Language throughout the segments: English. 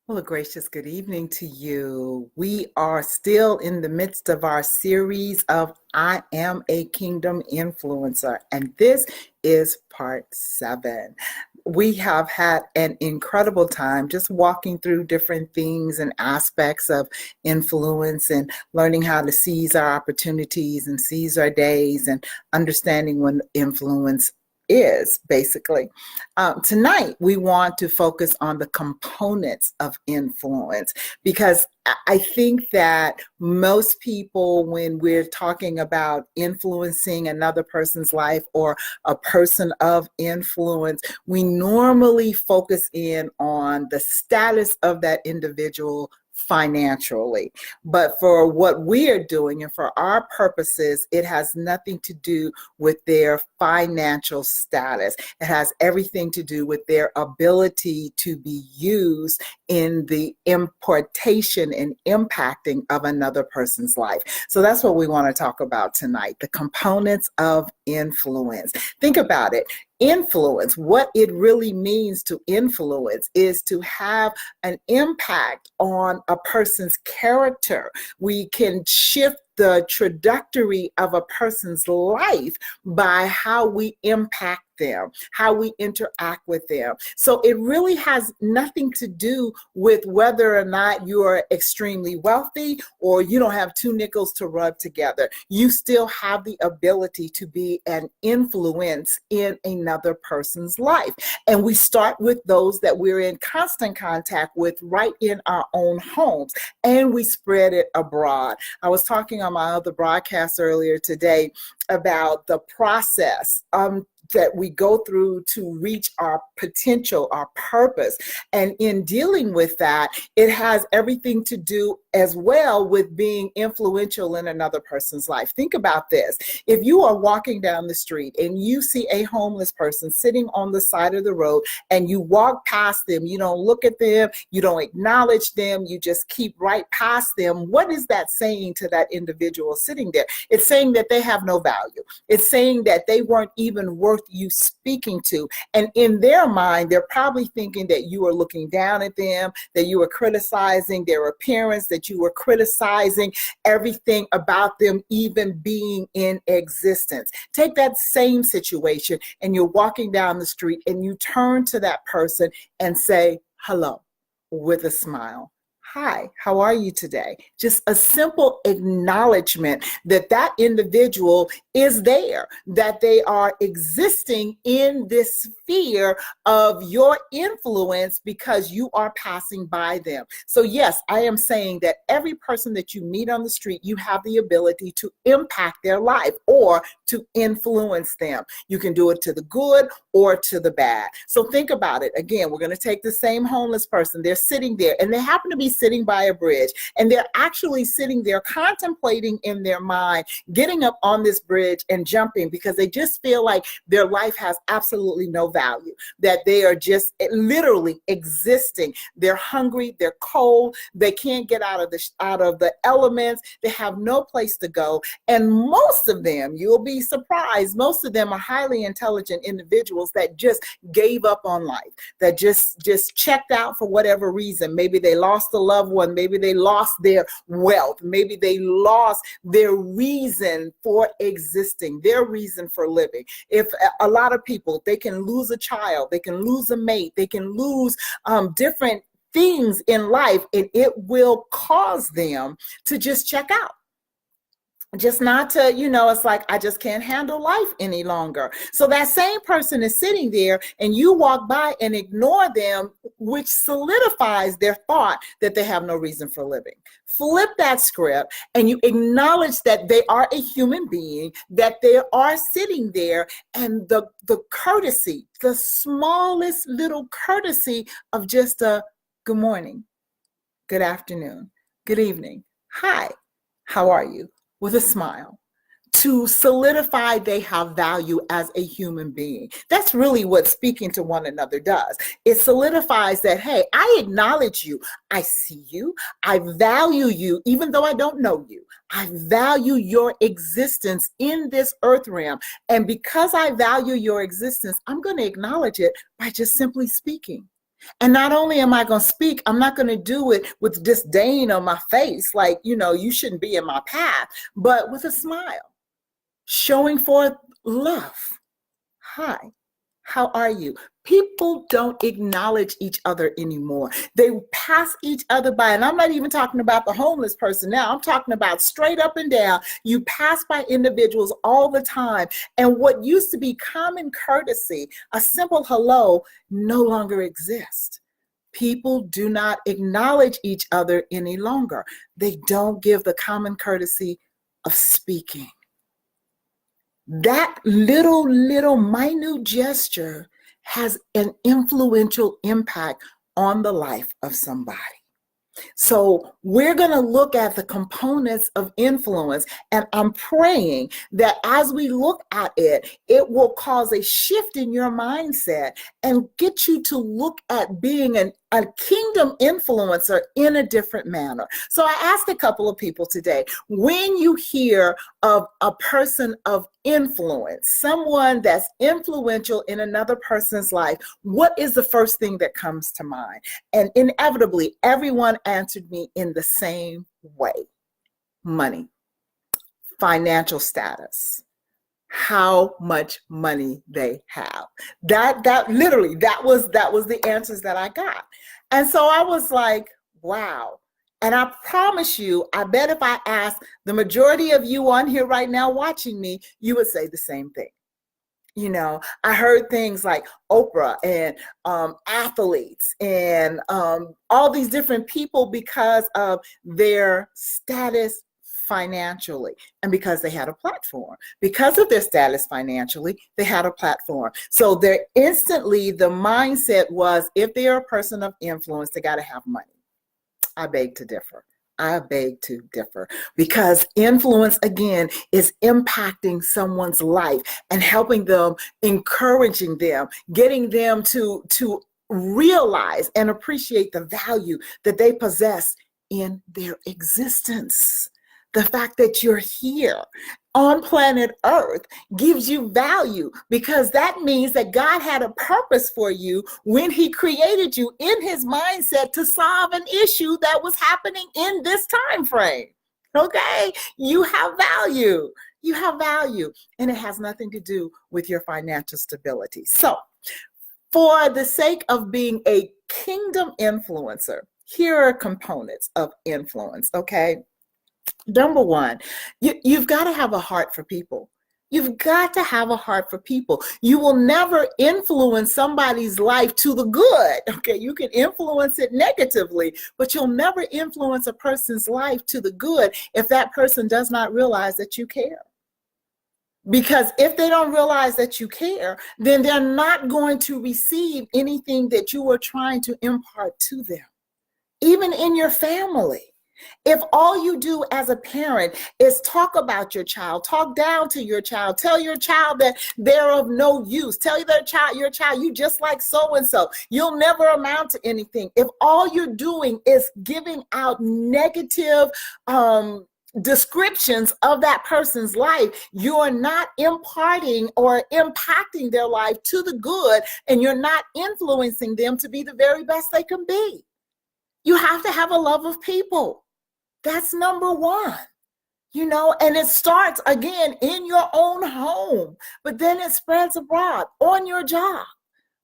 Well, a gracious good evening to you. We are still in the midst of our series of I Am a Kingdom Influencer, and this is part 7. We have had an incredible time just walking through different things and aspects of influence and learning how to seize our opportunities and seize our days and understanding what influence is basically. Tonight, we want to focus on the components of influence because I think that most people, when we're talking about influencing another person's life or a person of influence, we normally focus in on the status of that individual financially. But for what we are doing and for our purposes, it has nothing to do with their financial status. It has everything to do with their ability to be used in the importation and impacting of another person's life. So that's what we want to talk about tonight, the components of influence. Think about it. Influence, what it really means to influence is to have an impact on a person's character. We can shift the trajectory of a person's life by how we impact them, how we interact with them. So it really has nothing to do with whether or not you are extremely wealthy or you don't have two nickels to rub together. You still have the ability to be an influence in another person's life. And we start with those that we're in constant contact with right in our own homes, and we spread it abroad. I was talking on my other broadcast earlier today about the process that we go through to reach our potential, our purpose. And in dealing with that, it has everything to do as well with being influential in another person's life. Think about this. If you are walking down the street and you see a homeless person sitting on the side of the road and you walk past them, you don't look at them, you don't acknowledge them, you just keep right past them, what is that saying to that individual sitting there? It's saying that they have no value. It's saying that they weren't even worth you speaking to. And in their mind, they're probably thinking that you are looking down at them, that you are criticizing their appearance, that you were criticizing everything about them even being in existence. Take that same situation and you're walking down the street and you turn to that person and say, hello, with a smile. Hi, how are you today? Just a simple acknowledgement that that individual is there, that they are existing in this sphere of your influence because you are passing by them. So yes, I am saying that every person that you meet on the street, you have the ability to impact their life or to influence them. You can do it to the good or to the bad. So think about it. Again, we're going to take the same homeless person. They're sitting there and they happen to be sitting by a bridge, and they're actually sitting there contemplating in their mind getting up on this bridge and jumping because they just feel like their life has absolutely no value, that they are just literally existing. They're hungry, they're cold, they can't get out of the elements, they have no place to go. And most of them, you'll be surprised, most of them are highly intelligent individuals that just gave up on life, that just checked out for whatever reason. Maybe they lost a loved one, maybe they lost their wealth, maybe they lost their reason for existing, their reason for living. If a lot of people, they can lose a child, they can lose a mate, they can lose different things in life, and it will cause them to just check out. Just not to, it's like, I just can't handle life any longer. So that same person is sitting there and you walk by and ignore them, which solidifies their thought that they have no reason for living. Flip that script and you acknowledge that they are a human being, that they are sitting there, and the courtesy, the smallest little courtesy of just a good morning, good afternoon, good evening, hi, how are you? With a smile, to solidify they have value as a human being. That's really what speaking to one another does. It solidifies that, hey, I acknowledge you. I see you. I value you, even though I don't know you. I value your existence in this earth realm. And because I value your existence, I'm going to acknowledge it by just simply speaking. And not only am I going to speak, I'm not going to do it with disdain on my face, like, you shouldn't be in my path, but with a smile, showing forth love. Hi, how are you? People don't acknowledge each other anymore. They pass each other by. And I'm not even talking about the homeless person now. I'm talking about straight up and down. You pass by individuals all the time. And what used to be common courtesy, a simple hello, no longer exists. People do not acknowledge each other any longer. They don't give the common courtesy of speaking. That little minute gesture has an influential impact on the life of somebody. So we're going to look at the components of influence, and I'm praying that as we look at it, it will cause a shift in your mindset and get you to look at being a kingdom influencer in a different manner. So I asked a couple of people today, when you hear of a person of influence, someone that's influential in another person's life, what is the first thing that comes to mind? And inevitably, everyone answered me in the same way: money, financial status, how much money they have. That was the answers that I got. And so I was like, wow. And I promise you, I bet if I asked the majority of you on here right now watching me, you would say the same thing. I heard things like Oprah and athletes and all these different people because of their status financially, and because they had a platform. Because of their status financially, they had a platform. So they're instantly, the mindset was, if they're a person of influence, they got to have money. I beg to differ. Because influence, again, is impacting someone's life and helping them, encouraging them, getting them to realize and appreciate the value that they possess in their existence. The fact that you're here on planet Earth gives you value, because that means that God had a purpose for you when he created you in his mindset to solve an issue that was happening in this time frame. Okay? You have value. And it has nothing to do with your financial stability. So, for the sake of being a kingdom influencer, here are components of influence, okay? Number one, you've got to have a heart for people. You've got to have a heart for people. You will never influence somebody's life to the good. Okay, you can influence it negatively, but you'll never influence a person's life to the good if that person does not realize that you care. Because if they don't realize that you care, then they're not going to receive anything that you are trying to impart to them, even in your family. If all you do as a parent is talk about your child, talk down to your child, tell your child that they're of no use, tell your child, you just like so-and-so, you'll never amount to anything. If all you're doing is giving out negative descriptions of that person's life, you're not imparting or impacting their life to the good, and you're not influencing them to be the very best they can be. You have to have a love of people. That's number one, and it starts again in your own home, but then it spreads abroad on your job.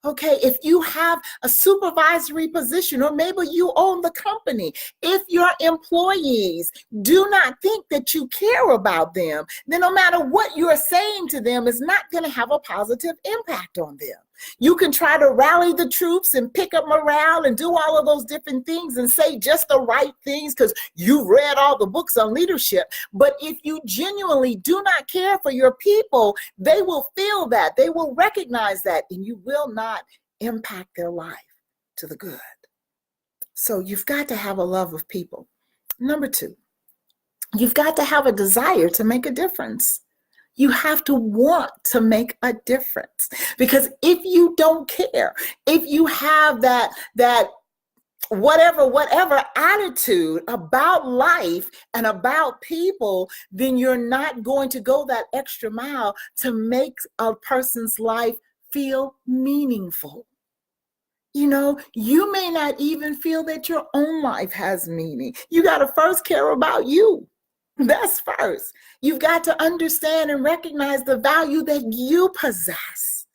Okay, if you have a supervisory position, or maybe you own the company, if your employees do not think that you care about them, then no matter what you're saying to them is not going to have a positive impact on them. You can try to rally the troops and pick up morale and do all of those different things and say just the right things because you read all the books on leadership. But if you genuinely do not care for your people, they will feel that, they will recognize that, and you will not impact their life to the good. So you've got to have a love of people. Number two, you've got to have a desire to make a difference. You have to want to make a difference, because if you don't care, if you have that whatever attitude about life and about people, then you're not going to go that extra mile to make a person's life feel meaningful. You may not even feel that your own life has meaning. You got to first care about you. That's first. You've got to understand and recognize the value that you possess.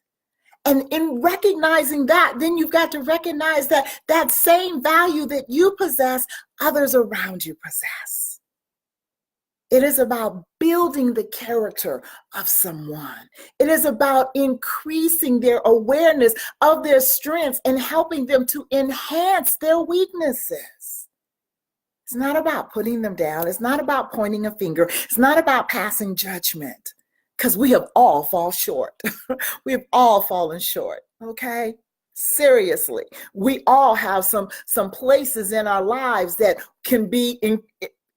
And in recognizing that, then you've got to recognize that that same value that you possess, others around you possess. It is about building the character of someone. It is about increasing their awareness of their strengths and helping them to enhance their weaknesses. It's not about putting them down. It's not about pointing a finger. It's not about passing judgment, because we have all fallen short. We have all fallen short, okay? Seriously. We all have some places in our lives that can be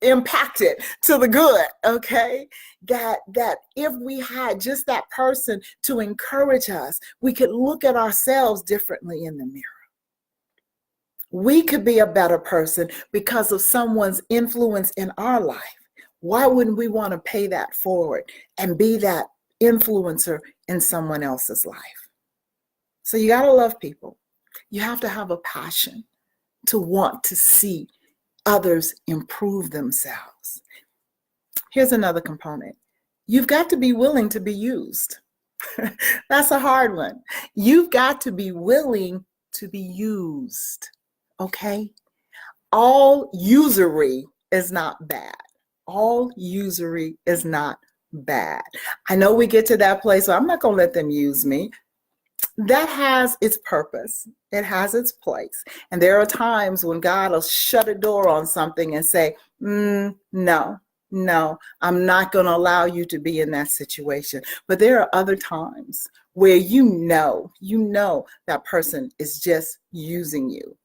impacted to the good, okay? That if we had just that person to encourage us, we could look at ourselves differently in the mirror. We could be a better person because of someone's influence in our life. Why wouldn't we want to pay that forward and be that influencer in someone else's life? So you got to love people. You have to have a passion to want to see others improve themselves. Here's another component. You've got to be willing to be used. That's a hard one. You've got to be willing to be used. Okay? All usury is not bad. All usury is not bad. I know we get to that place where I'm not going to let them use me. That has its purpose. It has its place. And there are times when God will shut a door on something and say, no, I'm not going to allow you to be in that situation. But there are other times where you know that person is just using you.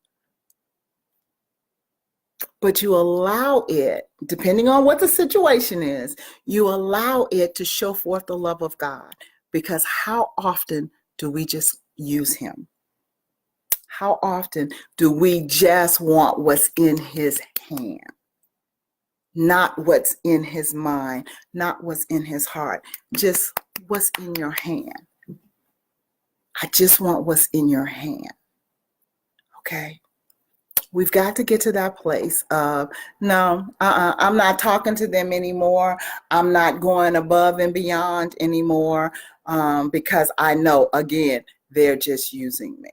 But you allow it, depending on what the situation is, you allow it to show forth the love of God. Because how often do we just use him? How often do we just want what's in his hand? Not what's in his mind, not what's in his heart, just what's in your hand. I just want what's in your hand. Okay? We've got to get to that place of, no, I'm not talking to them anymore. I'm not going above and beyond anymore because I know, again, they're just using me.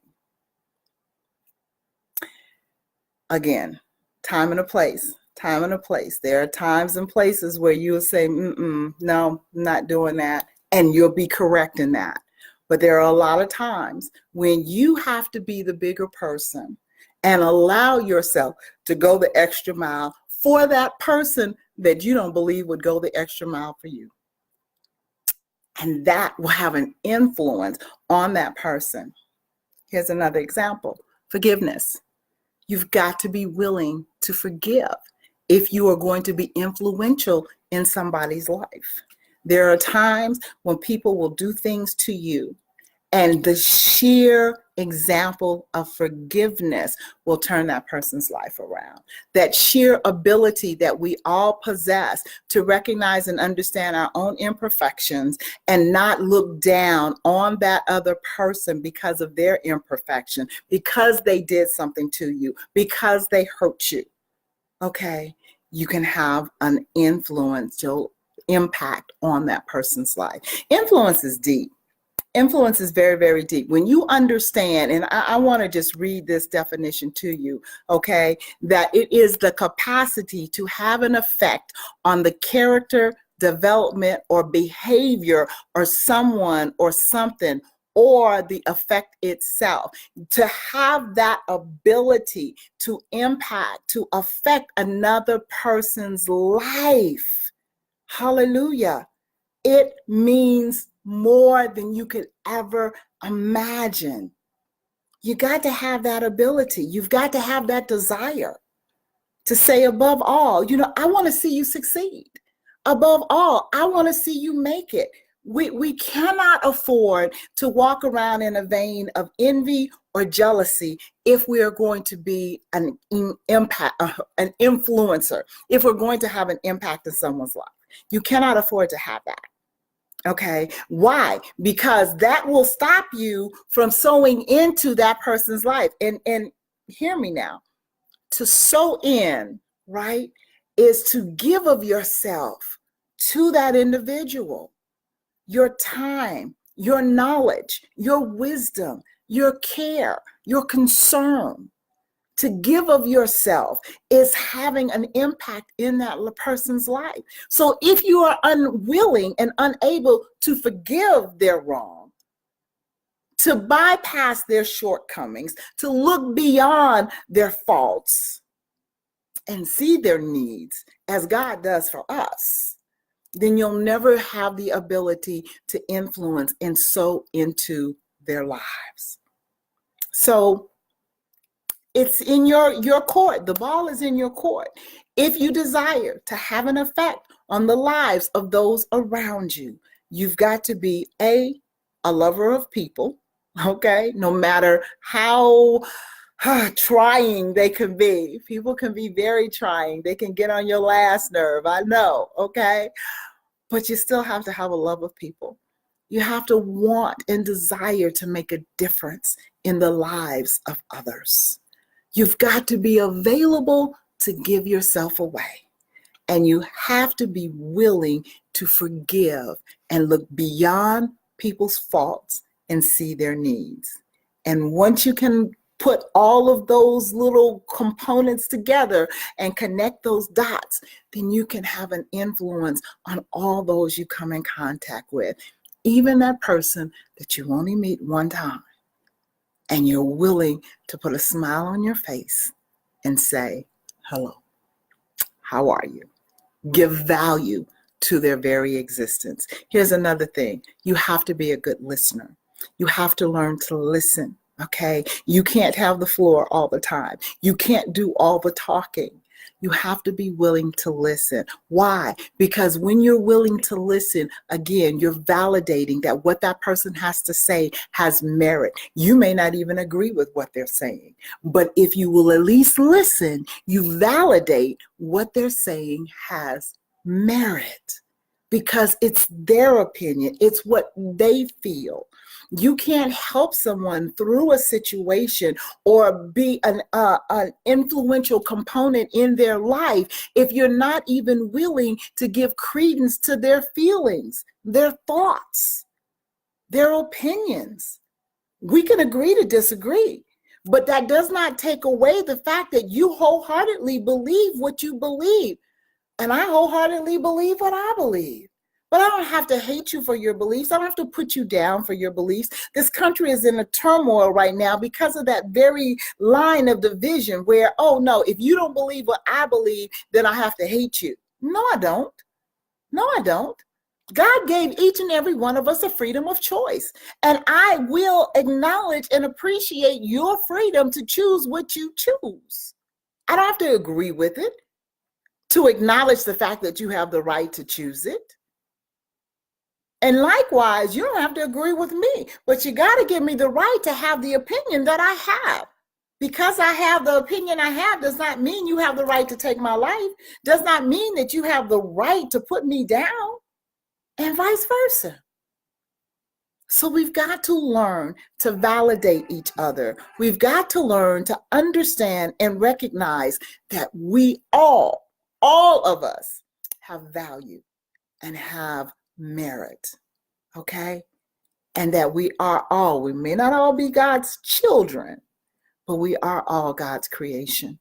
Again, time and a place. Time and a place. There are times and places where you will say, no, I'm not doing that. And you'll be correct in that. But there are a lot of times when you have to be the bigger person and allow yourself to go the extra mile for that person that you don't believe would go the extra mile for you. And that will have an influence on that person. Here's another example. Forgiveness. You've got to be willing to forgive if you are going to be influential in somebody's life. There are times when people will do things to you, and the sheer example of forgiveness will turn that person's life around. That sheer ability that we all possess to recognize and understand our own imperfections and not look down on that other person because of their imperfection, because they did something to you, because they hurt you. Okay, you can have an influential impact on that person's life. Influence is deep. Influence is very, very deep. When you understand, and I want to just read this definition to you, okay, that it is the capacity to have an effect on the character, development, or behavior or someone or something, or the effect itself. To have that ability to impact, to affect another person's life. Hallelujah. It means more than you could ever imagine. You got to have that ability. You've got to have that desire to say, above all, I want to see you succeed. Above all, I want to see you make it. We cannot afford to walk around in a vein of envy or jealousy if we are going to be an influencer, if we're going to have an impact in someone's life. You cannot afford to have that. Okay. Why? Because that will stop you from sowing into that person's life. And hear me now. To sow in, right, is to give of yourself to that individual. Your time, your knowledge, your wisdom, your care, your concern. To give of yourself is having an impact in that person's life. So if you are unwilling and unable to forgive their wrong, to bypass their shortcomings, to look beyond their faults and see their needs as God does for us, then you'll never have the ability to influence and sow into their lives. So it's in your court. The ball is in your court. If you desire to have an effect on the lives of those around you, you've got to be a lover of people, okay? No matter how trying they can be. People can be very trying. They can get on your last nerve, I know, okay? But you still have to have a love of people. You have to want and desire to make a difference in the lives of others. You've got to be available to give yourself away. And you have to be willing to forgive and look beyond people's faults and see their needs. And once you can put all of those little components together and connect those dots, then you can have an influence on all those you come in contact with, even that person that you only meet one time. And you're willing to put a smile on your face and say, hello, how are you? Give value to their very existence. Here's another thing. You have to be a good listener. You have to learn to listen, okay? You can't have the floor all the time. You can't do all the talking. You have to be willing to listen. Why? Because when you're willing to listen, again, you're validating that what that person has to say has merit. You may not even agree with what they're saying, but if you will at least listen, you validate what they're saying has merit because it's their opinion. It's what they feel. You can't help someone through a situation or be an influential component in their life if you're not even willing to give credence to their feelings, their thoughts, their opinions. We can agree to disagree, but that does not take away the fact that you wholeheartedly believe what you believe. And I wholeheartedly believe what I believe. But I don't have to hate you for your beliefs. I don't have to put you down for your beliefs. This country is in a turmoil right now because of that very line of division where, oh no, if you don't believe what I believe, then I have to hate you. No, I don't. No, I don't. God gave each and every one of us a freedom of choice. And I will acknowledge and appreciate your freedom to choose what you choose. I don't have to agree with it to acknowledge the fact that you have the right to choose it. And likewise, you don't have to agree with me, but you got to give me the right to have the opinion that I have. Because I have the opinion I have does not mean you have the right to take my life, does not mean that you have the right to put me down, and vice versa. So we've got to learn to validate each other. We've got to learn to understand and recognize that we all of us have value and have merit, okay? And that we may not all be God's children, but we are all God's creation.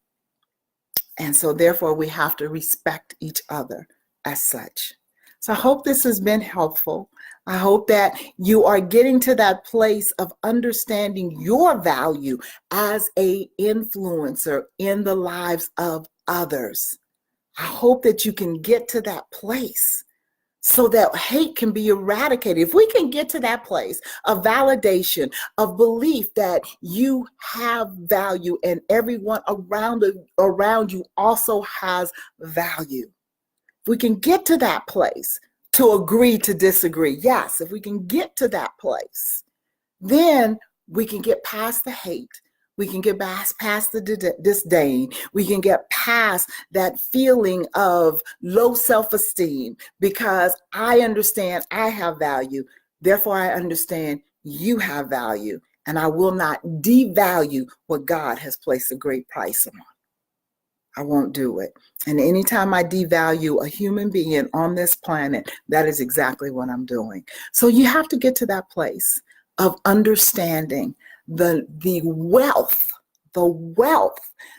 And so therefore we have to respect each other as such. So I hope this has been helpful. I hope that you are getting to that place of understanding your value as an influencer in the lives of others. I hope that you can get to that place so that hate can be eradicated. If we can get to that place of validation, of belief that you have value and everyone around you also has value. If we can get to that place to agree to disagree, yes, if we can get to that place, then we can get past the hate. We can get past the disdain. We can get past that feeling of low self-esteem because I understand I have value. Therefore, I understand you have value. And I will not devalue what God has placed a great price on. I won't do it. And anytime I devalue a human being on this planet, that is exactly what I'm doing. So you have to get to that place of understanding the wealth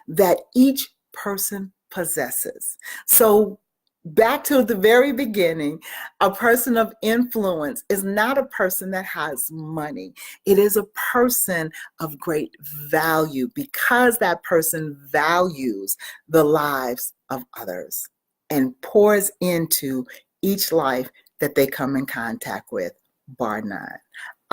that each person possesses. So back to the very beginning, a person of influence is not a person that has money. It is a person of great value because that person values the lives of others and pours into each life that they come in contact with, bar none.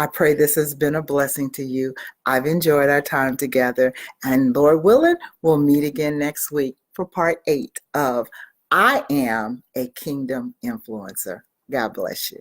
I pray this has been a blessing to you. I've enjoyed our time together, and Lord willing, we'll meet again next week for part 8 of I Am a Kingdom Influencer. God bless you.